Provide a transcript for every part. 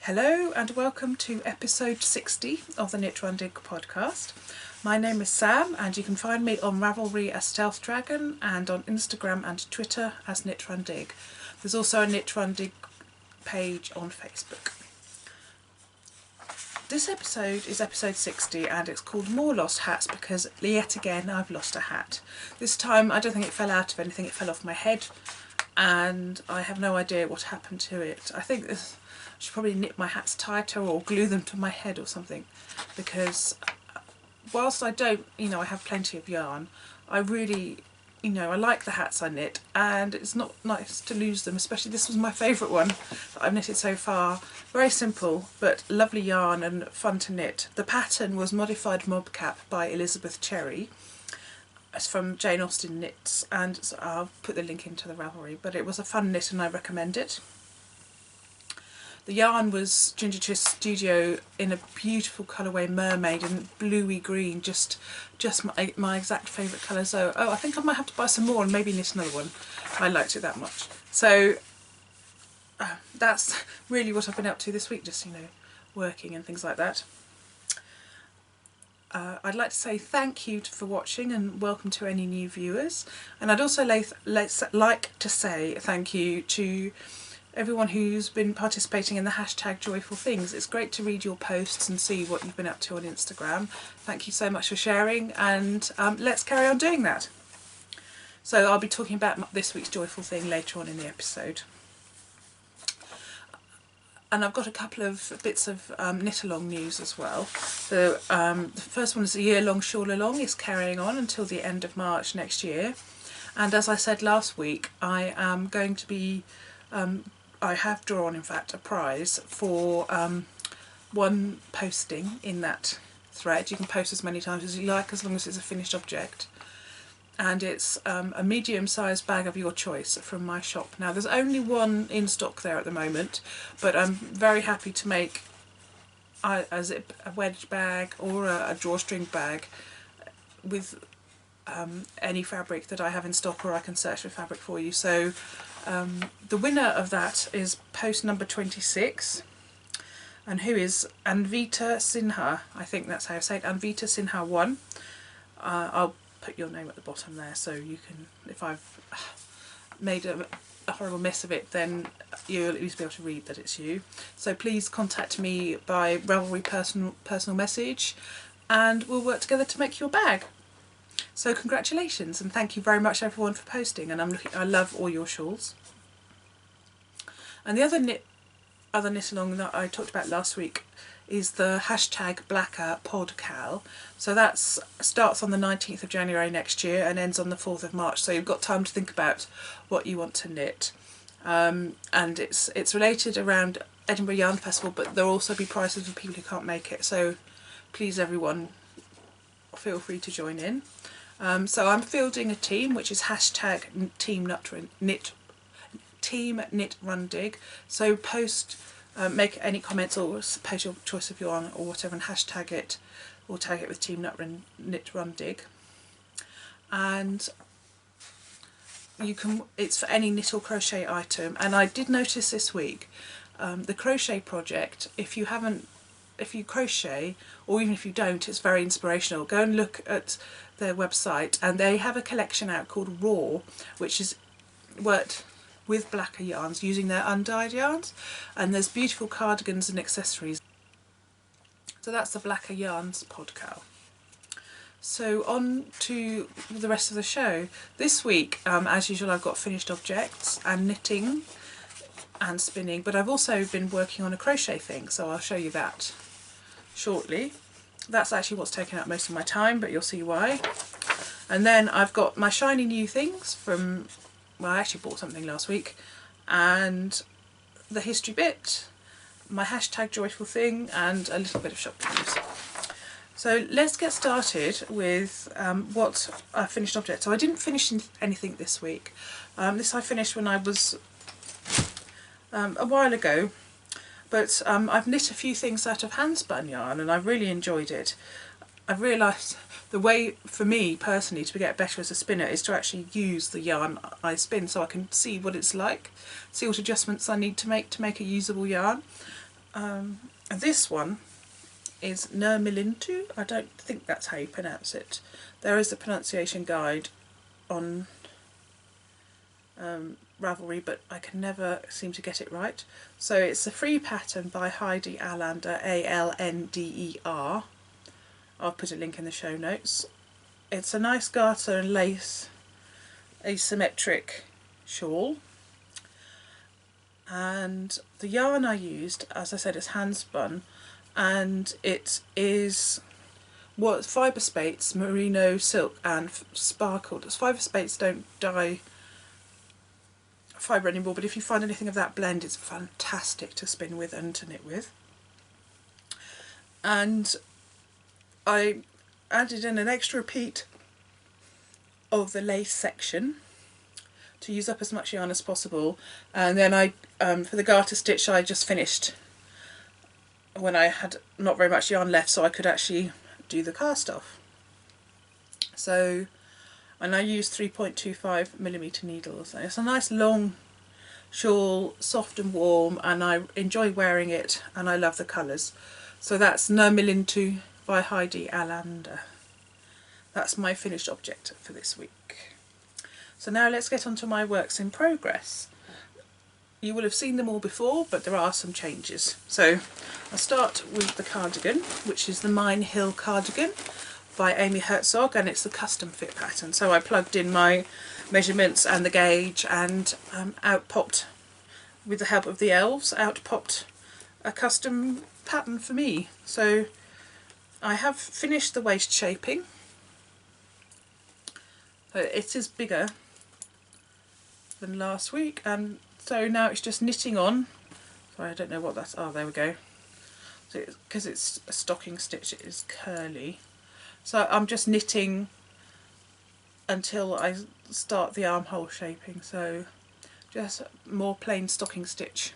Hello and welcome to episode 60 of the Knit Run Dig podcast. My name is Sam and you can find me on Ravelry as Stealth Dragon and on Instagram and Twitter as Knit Run Dig. There's also a Knit Run Dig page on Facebook. This episode is episode 60 and it's called More Lost Hats because yet again I've lost a hat. This time I don't think it fell out of anything, it fell off my head and I have no idea what happened to it. I think I should probably knit my hats tighter or glue them to my head or something, because whilst I don't, I have plenty of yarn, I really, I like the hats I knit and it's not nice to lose them, especially this was my favourite one that I've knitted so far. Very simple but lovely yarn and fun to knit. The pattern was Modified Mobcap by Elizabeth Cherry. It's from Jane Austen Knits and so I'll put the link into the Ravelry, but it was a fun knit and I recommend it. The yarn was Ginger Twist Studio in a beautiful colourway mermaid in bluey green, just my exact favourite colour. So I think I might have to buy some more and maybe knit another one. I liked it that much. So that's really what I've been up to this week, just working and things like that. I'd like to say thank you for watching and welcome to any new viewers, and I'd also like to say thank you to everyone who's been participating in the hashtag joyful things. It's great to read your posts and see what you've been up to on Instagram. Thank you so much for sharing, and let's carry on doing that. So I'll be talking about this week's joyful thing later on in the episode. And I've got a couple of bits of knit along news as well. So the first one is the year-long shawl along is carrying on until the end of March next year. And as I said last week, I am going to be I have drawn, in fact, a prize for one posting in that thread. You can post as many times as you like, as long as it's a finished object. And it's a medium-sized bag of your choice from my shop. Now, there's only one in stock there at the moment, but I'm very happy to make a wedge bag or a drawstring bag with any fabric that I have in stock, or I can search for fabric for you. So the winner of that is post number 26, and who is Anvita Sinha. I think that's how I say it, Anvita Sinha 1. I'll put your name at the bottom there so you can, if I've made a horrible mess of it, then you'll at least be able to read that it's you. So please contact me by Ravelry personal message and we'll work together to make your bag. So congratulations and thank you very much everyone for posting, and I love all your shawls. And the other knit along that I talked about last week is the hashtag Blacker Podcal. So that starts on the 19th of January next year and ends on the 4th of March. So you've got time to think about what you want to knit. And it's related around Edinburgh Yarn Festival, but there'll also be prizes for people who can't make it. So please everyone, feel free to join in. So I'm fielding a team which is hashtag Team Knit Run Dig. So post, make any comments or post your choice of yarn or whatever and hashtag it, or tag it with Team Knit Run Dig. And you can, it's for any knit or crochet item. And I did notice this week the crochet project, if you crochet, or even if you don't, it's very inspirational. Go and look at their website and they have a collection out called Raw, which is worked with Blacker yarns using their undyed yarns, and there's beautiful cardigans and accessories. So that's the Blacker Yarns podcast. So on to the rest of the show. This week, as usual, I've got finished objects and knitting and spinning, but I've also been working on a crochet thing, so I'll show you that shortly. That's actually what's taken up most of my time, but you'll see why. And then I've got my shiny new things from, well, I actually bought something last week, and the history bit, my hashtag joyful thing, and a little bit of shop news. So let's get started with what I finished object. So I didn't finish anything this week. This I finished when I was a while ago, but I've knit a few things out of handspun yarn and I've really enjoyed it. I've realised the way for me personally to get better as a spinner is to actually use the yarn I spin, so I can see what it's like, see what adjustments I need to make a usable yarn. And this one is Nurmilintu. I don't think that's how you pronounce it. There is a pronunciation guide on Ravelry, but I can never seem to get it right. So it's a free pattern by Heidi Allander, Alnder. I'll put a link in the show notes. It's a nice garter and lace asymmetric shawl, and the yarn I used, as I said, is hand spun, and it is fibre spates, merino, silk and sparkled. Fibre spates don't dye fibre anymore, but if you find anything of that blend, it's fantastic to spin with and to knit with. And I added in an extra repeat of the lace section to use up as much yarn as possible, and then I for the garter stitch I just finished when I had not very much yarn left, so I could actually do the cast off. So, and I used 3.25mm needles. It's a nice long shawl, soft and warm, and I enjoy wearing it, and I love the colours. So that's Nurmilintu by Heidi Allander. That's my finished object for this week. So now let's get on to my works in progress. You will have seen them all before, but there are some changes. So I'll start with the cardigan, which is the Mine Hill cardigan by Amy Herzog, and it's the custom fit pattern. So I plugged in my measurements and the gauge, and out popped, with the help of the elves, out popped a custom pattern for me. So I have finished the waist shaping. It is bigger than last week, and so now it's just knitting on. Sorry, I don't know what that's, oh there we go. So because it's a stocking stitch, it is curly. So I'm just knitting until I start the armhole shaping, so just more plain stocking stitch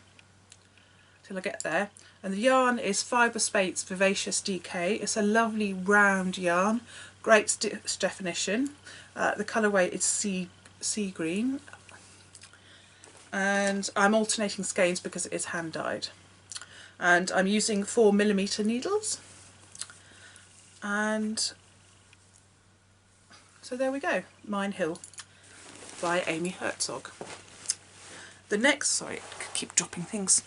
till I get there. And the yarn is Fibre Spates Vivacious DK. It's a lovely round yarn, great stitch definition. The colourway is sea green, and I'm alternating skeins because it is hand dyed. And I'm using 4mm needles, and so there we go, Mine Hill by Amy Herzog. The next, sorry, I keep dropping things.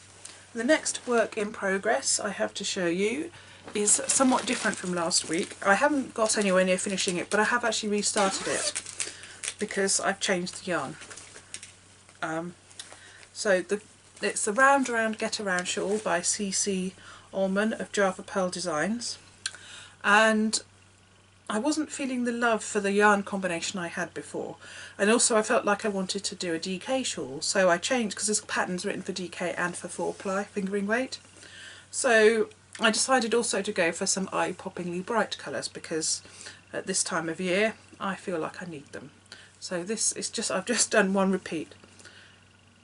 The next work in progress I have to show you is somewhat different from last week. I haven't got anywhere near finishing it, but I have actually restarted it because I've changed the yarn. So it's the Round Round Get Around shawl by CC Allman of Java Pearl Designs, and I wasn't feeling the love for the yarn combination I had before, and also I felt like I wanted to do a DK shawl, so I changed, because this pattern's written for DK and for 4-ply fingering weight. So I decided also to go for some eye-poppingly bright colours, because at this time of year I feel like I need them. So this is just, I've just done one repeat,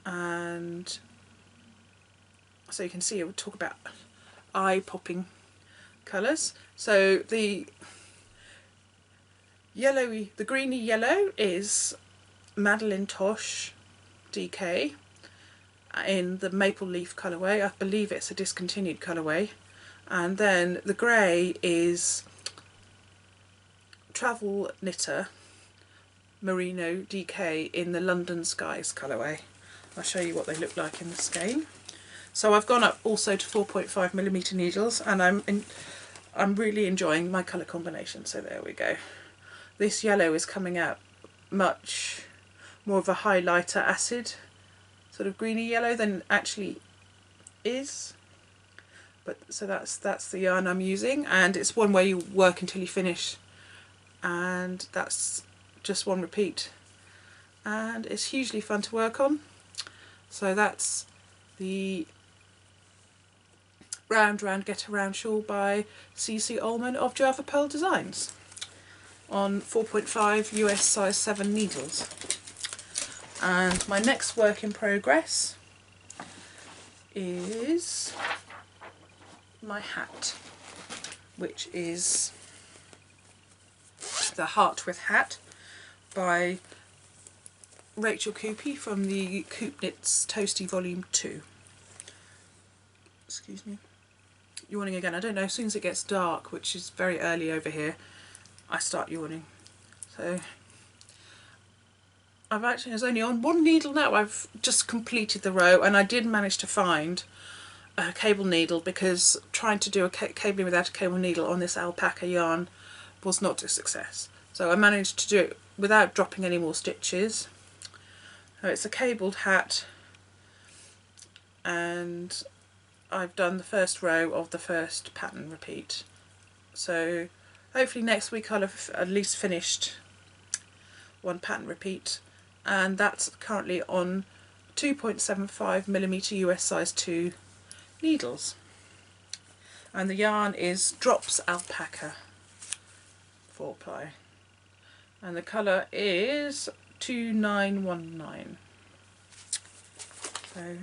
and so you can see I would talk about eye-popping colours. So the yellowy, the greeny yellow is Madeline Tosh DK in the maple leaf colourway. I believe it's a discontinued colourway. And then the grey is Travel Knitter Merino DK in the London Skies colourway. I'll show you what they look like in the skein. So I've gone up also to 4.5mm needles, and I'm really enjoying my colour combination. So there we go. This yellow is coming out much more of a highlighter acid sort of greeny yellow than it actually is. But so that's the yarn I'm using, and it's one way you work until you finish, and that's just one repeat, and it's hugely fun to work on. So that's the Round Round Get Around shawl by CC Allman of Java Pearl Designs on 4.5 US size 7 needles. And my next work in progress is my hat, which is the Heart with Hat by Rachel Coopy from the Coop Knits Toasty Volume 2. excuse me, yawning again. I don't know, as soon as it gets dark, which is very early over here, I start yawning. So I've actually, it's only on one needle now. I've just completed the row, and I did manage to find a cable needle, because trying to do a cabling without a cable needle on this alpaca yarn was not a success. So I managed to do it without dropping any more stitches. So it's a cabled hat, and I've done the first row of the first pattern repeat. So hopefully next week I'll have at least finished one pattern repeat, and that's currently on 2.75mm US size 2 needles, and the yarn is Drops Alpaca 4-ply, and the colour is 2919. So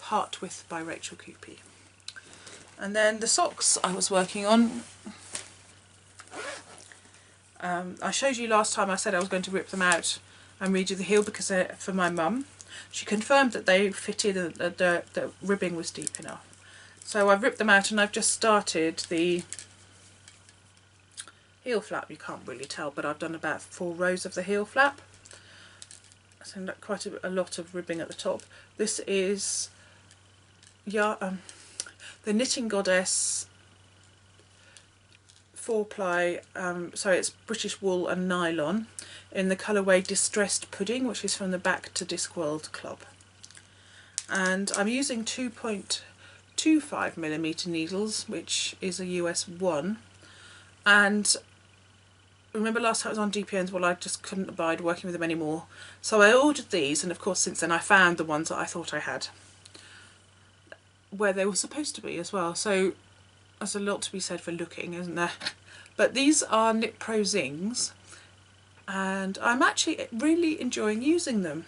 Heart Width by Rachel Coopy. And then the socks I was working on, I showed you last time, I said I was going to rip them out and redo the heel because for my mum. She confirmed that they fitted, the ribbing was deep enough. So I've ripped them out, and I've just started the heel flap. You can't really tell, but I've done about 4 rows of the heel flap. So quite a lot of ribbing at the top. This is the Knitting Goddess 4-ply, so it's British wool and nylon, in the colourway Distressed Pudding, which is from the Back to Discworld Club. And I'm using 2.25mm needles, which is a US 1. And remember last time I was on DPNs, well, I just couldn't abide working with them anymore. So I ordered these, and of course since then I found the ones that I thought I had, where they were supposed to be as well. So there's a lot to be said for looking, isn't there? But these are Knit Pro Zings, and I'm actually really enjoying using them.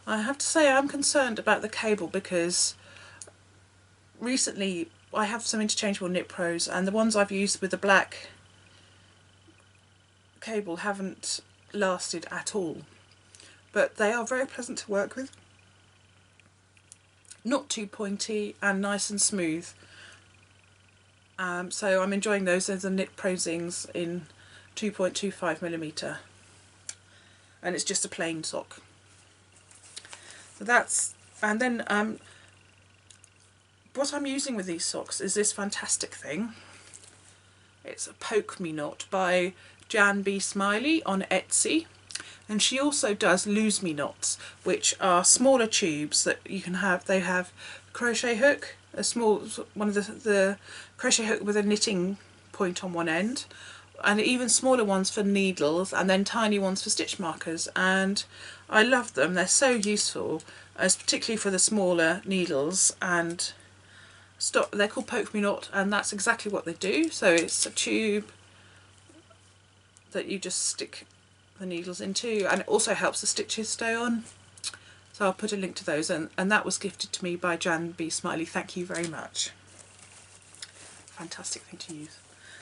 I have to say I'm concerned about the cable, because recently I have some interchangeable Knit Pros, and the ones I've used with the black cable haven't lasted at all. But they are very pleasant to work with, not too pointy, and nice and smooth. So I'm enjoying those. There's the Knit Pro Zings in 2.25mm, and it's just a plain sock. So that's, and then what I'm using with these socks is this fantastic thing. It's a Poke Me Knot by Jan B. Smiley on Etsy, and she also does Lose Me Knots, which are smaller tubes that you can have. They have crochet hook, a small one of the crochet hook with a knitting point on one end, and even smaller ones for needles, and then tiny ones for stitch markers. And I love them. They're so useful, as particularly for the smaller needles. And they're called Poke Me Knot, and that's exactly what they do. So it's a tube that you just stick the needles into, and it also helps the stitches stay on. So I'll put a link to those, and that was gifted to me by Jan B. Smiley. Thank you very much. Fantastic thing to use.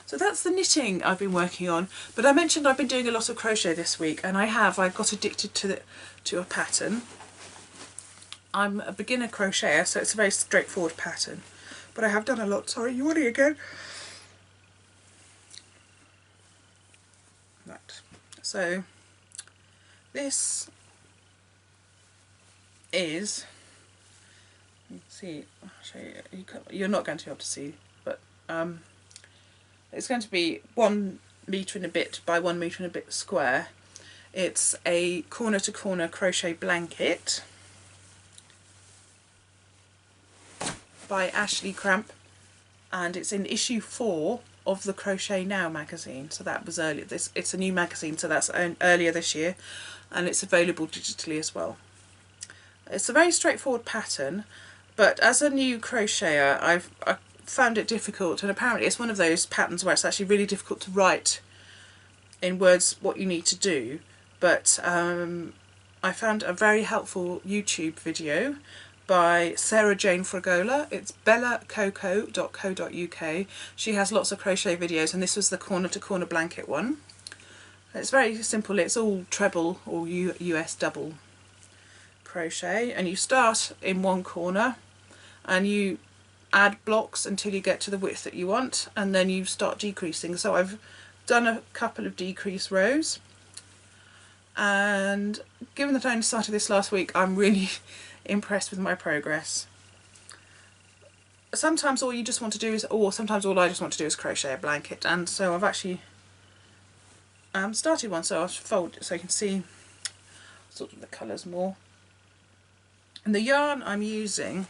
So that's the knitting I've been working on. But I mentioned I've been doing a lot of crochet this week, and I've got addicted to a pattern. I'm a beginner crocheter, so it's a very straightforward pattern. But I have done a lot. Sorry, yawning again. Right. So this is, see, I'll show you. You're not going to be able to see, but it's going to be 1 metre and a bit by 1 metre and a bit square. It's a corner to corner crochet blanket by Ashley Cramp, and it's in issue 4 of the Crochet Now magazine. So that was earlier. It's a new magazine, so that's earlier this year, and it's available digitally as well. It's a very straightforward pattern, but as a new crocheter I found it difficult, and apparently it's one of those patterns where it's actually really difficult to write in words what you need to do. But I found a very helpful YouTube video by Sarah Jane Fragola. It's bellacoco.co.uk. She has lots of crochet videos, and this was the corner to corner blanket one. It's very simple. It's all treble or US double crochet, and you start in one corner and you add blocks until you get to the width that you want, and then you start decreasing. So I've done a couple of decrease rows, and given that I only started this last week, I'm really impressed with my progress. Sometimes all you just want to do is, or sometimes all I just want to do is crochet a blanket, and so I've actually started one, so I'll fold it so you can see sort of the colours more. And the yarn I'm using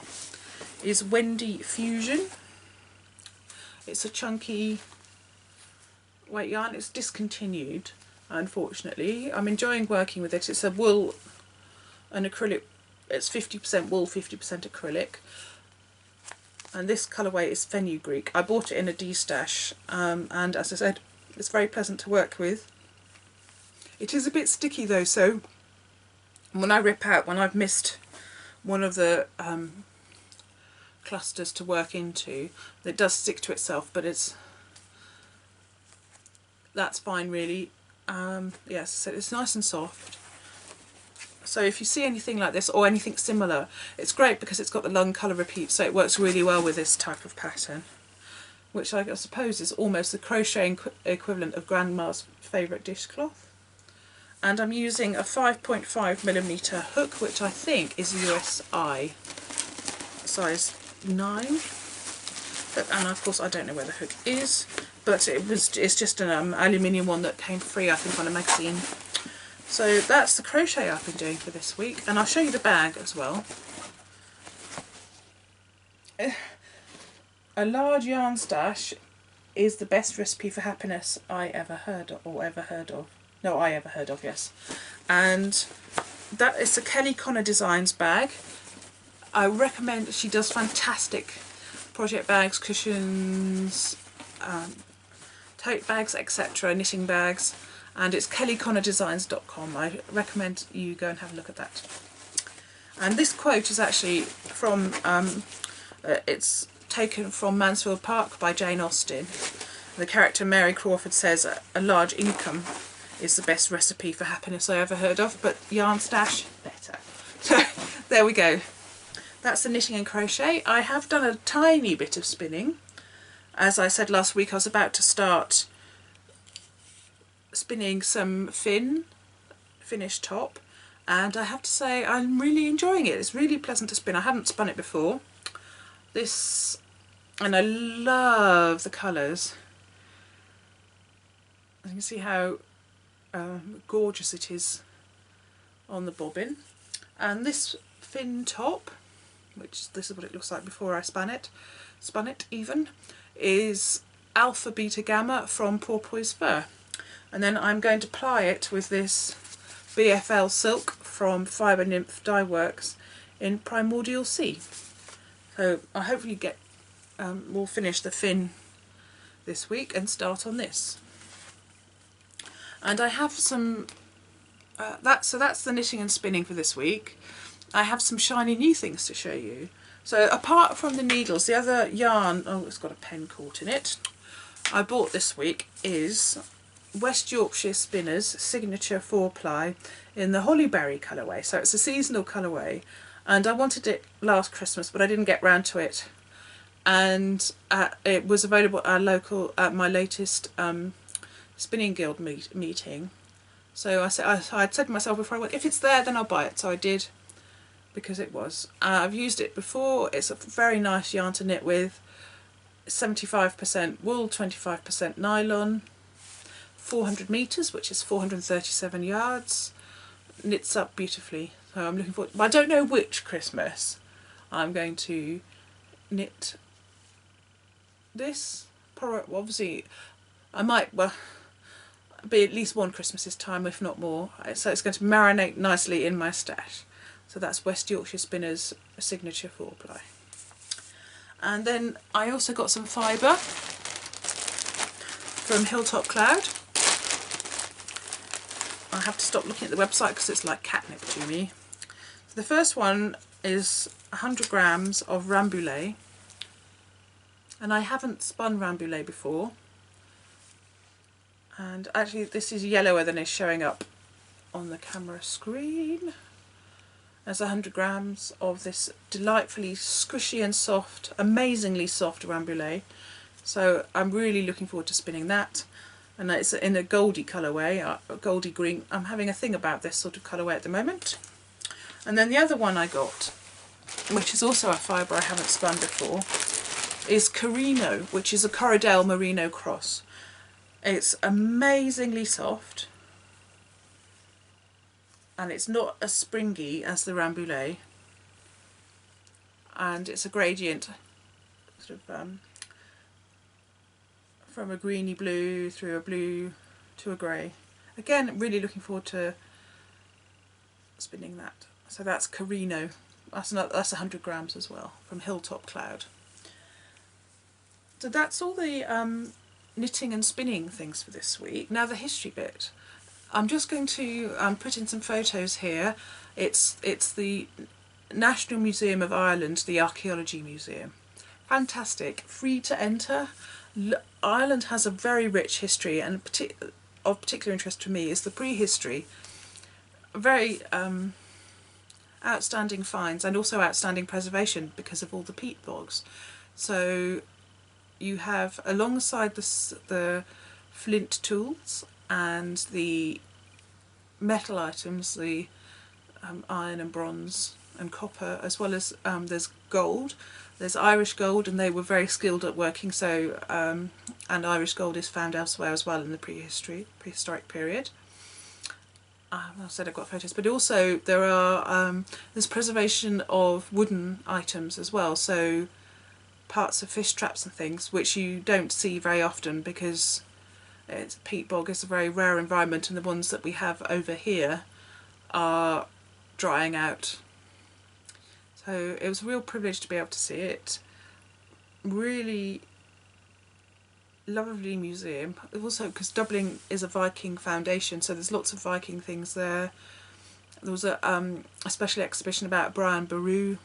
is Wendy Fusion. It's a chunky weight yarn. It's discontinued, unfortunately. I'm enjoying working with it. It's a wool and acrylic. It's 50% wool, 50% acrylic. And this colourway is Fenugreek. I bought it in a D-stash, and as I said, it's very pleasant to work with. It is a bit sticky though, so when I rip out, when I've missed one of the clusters to work into, it does stick to itself, but that's fine really. Yes, so it's nice and soft. So if you see anything like this or anything similar, it's great because it's got the long colour repeat, so it works really well with this type of pattern, which I suppose is almost the crocheting equivalent of Grandma's favourite dishcloth. And I'm using a 5.5mm hook, which I think is USI size 9. And of course I don't know where the hook is, but it's just an aluminium one that came free, I think, on a magazine. So that's the crochet I've been doing for this week, and I'll show you the bag as well. A large yarn stash is the best recipe for happiness I ever heard of. No, I ever heard of, yes. And that is a Kelly Connor Designs bag. I recommend, she does fantastic project bags, cushions, tote bags, etc., knitting bags, and it's kellyconnordesigns.com. I recommend you go and have a look at that. And this quote is actually from, it's taken from Mansfield Park by Jane Austen. The character Mary Crawford says a large income is the best recipe for happiness I ever heard of, but yarn stash, better. So there we go. That's the knitting and crochet. I have done a tiny bit of spinning. As I said last week, I was about to start spinning some finished top, and I have to say I'm really enjoying it. It's really pleasant to spin. I haven't spun it before. And I love the colours. You can see how gorgeous it is on the bobbin. And this fin top, which this is what it looks like before I spun it even, is Alpha Beta Gamma from Porpoise Fur. And then I'm going to ply it with this BFL silk from Fibre Nymph Dye Works in Primordial Sea. So I hopefully we'll finish the fin this week and start on this. And I have some, so that's the knitting and spinning for this week. I have some shiny new things to show you. So apart from the needles, the other yarn, oh, it's got a pen caught in it, I bought this week is West Yorkshire Spinners Signature 4-ply in the Hollyberry colourway. So it's a seasonal colourway, and I wanted it last Christmas, but I didn't get round to it. And it was available at my latest Spinning Guild meeting. So I'd said to myself before I went, if it's there then I'll buy it. So I did, because it was. I've used it before. It's a very nice yarn to knit with. 75% wool, 25% nylon. 400 metres, which is 437 yards. Knits up beautifully. So I'm looking forward. But I don't know which Christmas I'm going to knit this. Obviously I might, well, be at least one Christmas's time, if not more. So it's going to marinate nicely in my stash. So that's West Yorkshire Spinners Signature 4-ply. And then I also got some fibre from Hilltop Cloud. I have to stop looking at the website because it's like catnip to me. So the first one is 100 grams of Rambouillet. And I haven't spun Rambouillet before. And actually this is yellower than is showing up on the camera screen. There's 100 grams of this delightfully squishy and soft, amazingly soft rambouillet. So I'm really looking forward to spinning that. And it's in a goldy colourway, a goldy green. I'm having a thing about this sort of colourway at the moment. And then the other one I got, which is also a fibre I haven't spun before, is Kirino, which is a Corridel Merino cross. It's amazingly soft, and it's not as springy as the rambouillet, and it's a gradient sort of from a greeny blue through a blue to a grey. Again, really looking forward to spinning that. So that's Kirino. That's 100 grams as well, from Hilltop Cloud. So that's all the knitting and spinning things for this week. Now the history bit. I'm just going to put in some photos here. It's the National Museum of Ireland, the Archaeology Museum. Fantastic, free to enter. Ireland has a very rich history, and of particular interest to me is the prehistory. Very outstanding finds, and also outstanding preservation because of all the peat bogs. So you have, alongside the flint tools and the metal items, the iron and bronze and copper, as well as there's gold. There's Irish gold, and they were very skilled at working, so and Irish gold is found elsewhere as well in the prehistoric period. I said I've got photos, but also there's preservation of wooden items as well, so parts of fish traps and things, which you don't see very often because peat bog is a very rare environment, and the ones that we have over here are drying out. So it was a real privilege to be able to see it. Really lovely museum. Also, because Dublin is a Viking foundation, so there's lots of Viking things there. There was a special exhibition about Brian Boru.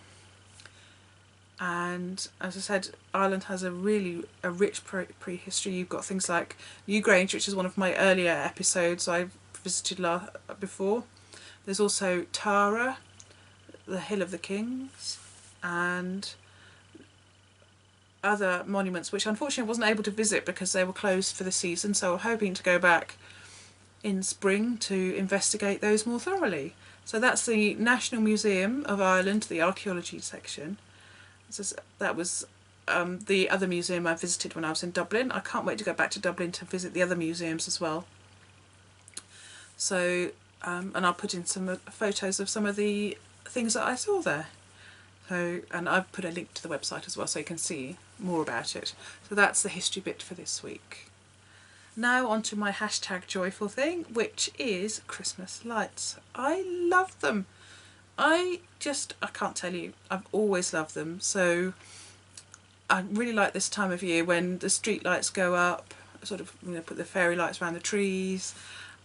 And as I said, Ireland has a rich prehistory. You've got things like Newgrange, which is one of my earlier episodes I've visited before. There's also Tara, the Hill of the Kings, and other monuments which unfortunately I wasn't able to visit because they were closed for the season, so I'm hoping to go back in spring to investigate those more thoroughly. So that's the National Museum of Ireland, the archaeology section. That was the other museum I visited when I was in Dublin. I can't wait to go back to Dublin to visit the other museums as well. So, and I'll put in some photos of some of the things that I saw there. So, and I've put a link to the website as well so you can see more about it. So that's the history bit for this week. Now on to my hashtag joyful thing, which is Christmas lights. I love them. I can't tell you, I've always loved them. So I really like this time of year when the street lights go up, sort of, put the fairy lights around the trees,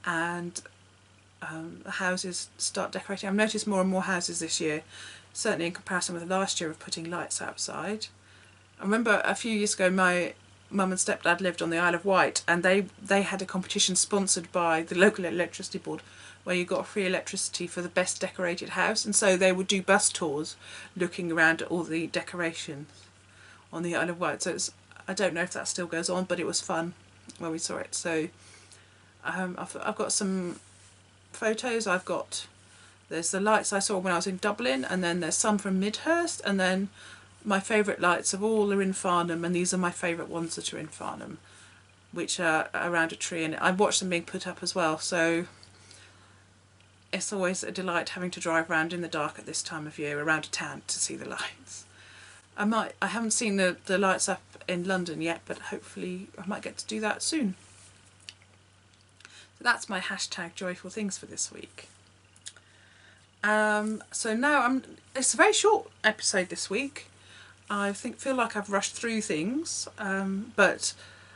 and the houses start decorating. I've noticed more and more houses this year, certainly in comparison with last year, of putting lights outside. I remember a few years ago my mum and stepdad lived on the Isle of Wight, and they had a competition sponsored by the local electricity board where you got free electricity for the best decorated house, and so they would do bus tours looking around at all the decorations on the Isle of Wight. So I don't know if that still goes on, but it was fun when we saw it. So I've got some photos. There's the lights I saw when I was in Dublin, and then there's some from Midhurst, and then my favourite lights of all are in Farnham, and these are my favourite ones that are in Farnham, which are around a tree, and I watched them being put up as well. So it's always a delight having to drive around in the dark at this time of year around a town to see the lights. I haven't seen the lights up in London yet, but hopefully I might get to do that soon. So that's my hashtag joyful things for this week. So now it's a very short episode this week. I feel like I've rushed through things, but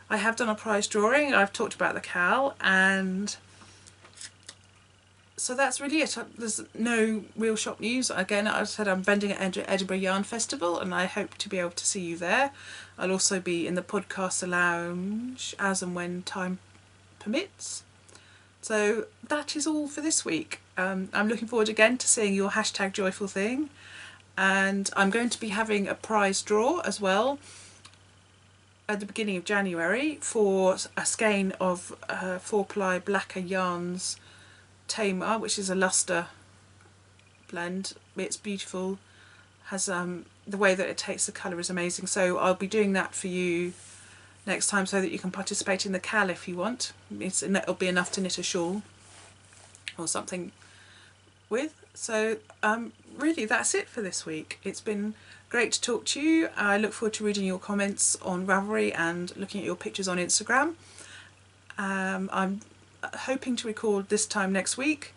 I have done a prize drawing. I've talked about the cowl, and so that's really it. There's no real shop news. Again, I said I'm vending at Edinburgh Yarn Festival, and I hope to be able to see you there. I'll also be in the podcaster lounge as and when time permits. So that is all for this week. I'm looking forward again to seeing your hashtag joyful thing, and I'm going to be having a prize draw as well at the beginning of January for a skein of 4-ply Blacker Yarns Tamer, which is a luster blend. It's beautiful, has the way that it takes the colour is amazing, so I'll be doing that for you next time so that you can participate in the cal if you want. It'll be enough to knit a shawl or something with. So really that's it for this week. It's been great to talk to you. I look forward to reading your comments on Ravelry and looking at your pictures on Instagram. I'm hoping to record this time next week.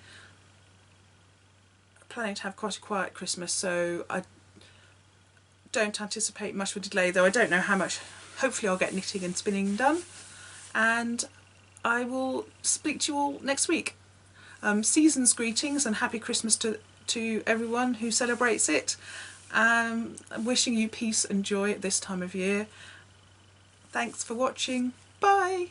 Planning to have quite a quiet Christmas, so I don't anticipate much of a delay, though I don't know how much. Hopefully I'll get knitting and spinning done, and I will speak to you all next week. Season's greetings and happy Christmas to everyone who celebrates it. I'm wishing you peace and joy at this time of year. Thanks for watching. Bye!